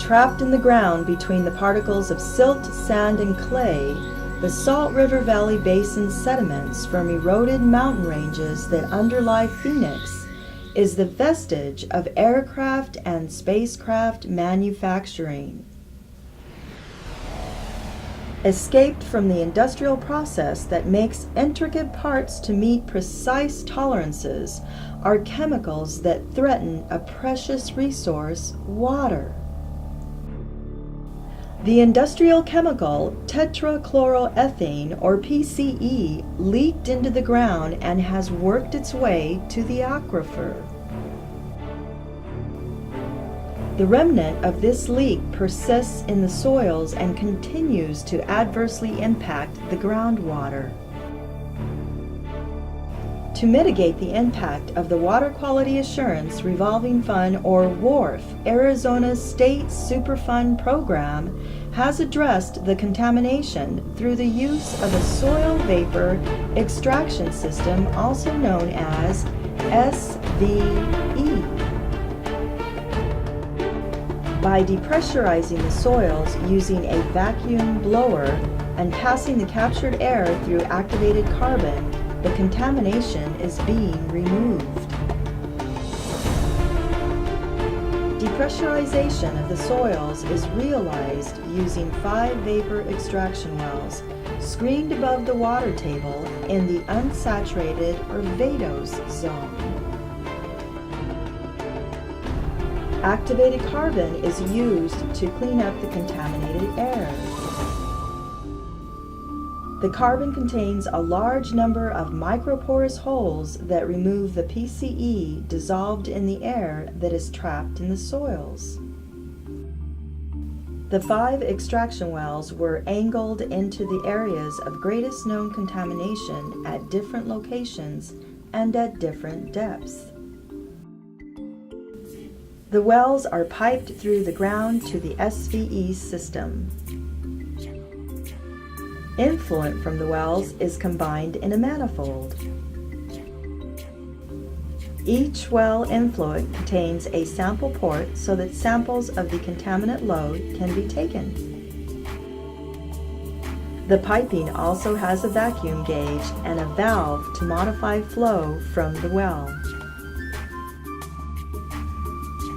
Trapped in the ground between the particles of silt, sand, and clay, the Salt River Valley Basin sediments from eroded mountain ranges that underlie Phoenix is the vestige of aircraft and spacecraft manufacturing. Escaped from the industrial process that makes intricate parts to meet precise tolerances are chemicals that threaten a precious resource, water. The industrial chemical tetrachloroethane, or PCE, leaked into the ground and has worked its way to the aquifer. The remnant of this leak persists in the soils and continues to adversely impact the groundwater. To mitigate the impact of the Water Quality Assurance Revolving Fund, or WARF, Arizona's State Superfund program has addressed the contamination through the use of a soil vapor extraction system, also known as SVE. By depressurizing the soils using a vacuum blower and passing the captured air through activated carbon, the contamination is being removed. Depressurization of the soils is realized using 5 vapor extraction wells screened above the water table in the unsaturated or vadose zone. Activated carbon is used to clean up the contaminated air. The carbon contains a large number of microporous holes that remove the PCE dissolved in the air that is trapped in the soils. The 5 extraction wells were angled into the areas of greatest known contamination at different locations and at different depths. The wells are piped through the ground to the SVE system. Influent from the wells is combined in a manifold. Each well influent contains a sample port so that samples of the contaminant load can be taken. The piping also has a vacuum gauge and a valve to modify flow from the well.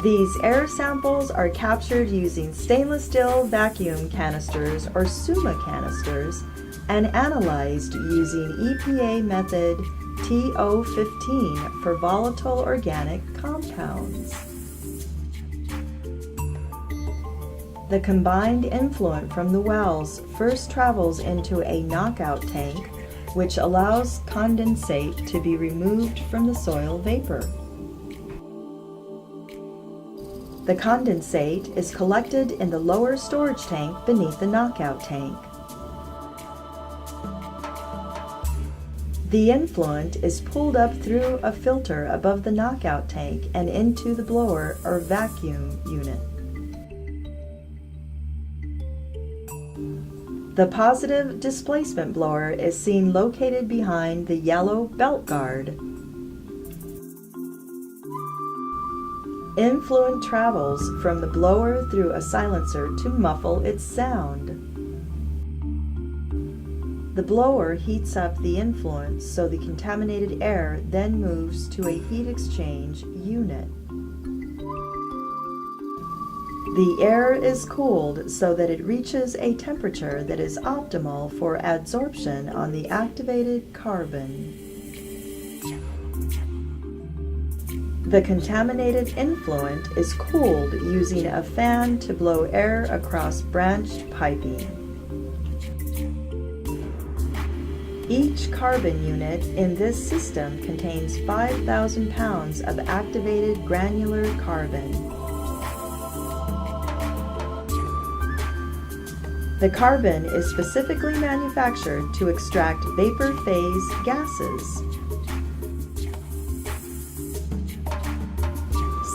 These air samples are captured using stainless steel vacuum canisters or SUMA canisters and analyzed using EPA method TO15 for volatile organic compounds. The combined influent from the wells first travels into a knockout tank, which allows condensate to be removed from the soil vapor. The condensate is collected in the lower storage tank beneath the knockout tank. The influent is pulled up through a filter above the knockout tank and into the blower or vacuum unit. The positive displacement blower is seen located behind the yellow belt guard. Influent travels from the blower through a silencer to muffle its sound. The blower heats up the influent so the contaminated air then moves to a heat exchange unit. The air is cooled so that it reaches a temperature that is optimal for adsorption on the activated carbon. The contaminated influent is cooled using a fan to blow air across branched piping. Each carbon unit in this system contains 5,000 pounds of activated granular carbon. The carbon is specifically manufactured to extract vapor phase gases.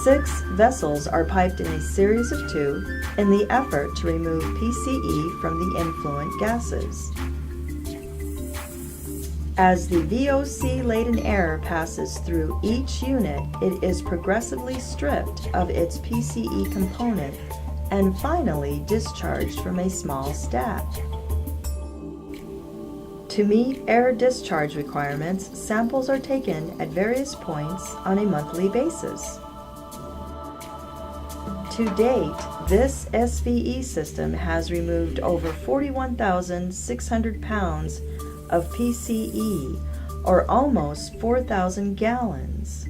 6 vessels are piped in a series of 2 in the effort to remove PCE from the influent gases. As the VOC-laden air passes through each unit, it is progressively stripped of its PCE component and finally discharged from a small stack. To meet air discharge requirements, samples are taken at various points on a monthly basis. To date, this SVE system has removed over 41,600 pounds of PCE, or almost 4,000 gallons.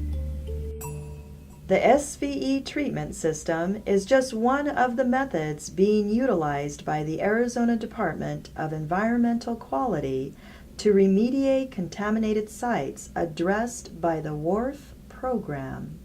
The SVE treatment system is just one of the methods being utilized by the Arizona Department of Environmental Quality to remediate contaminated sites addressed by the WRF program.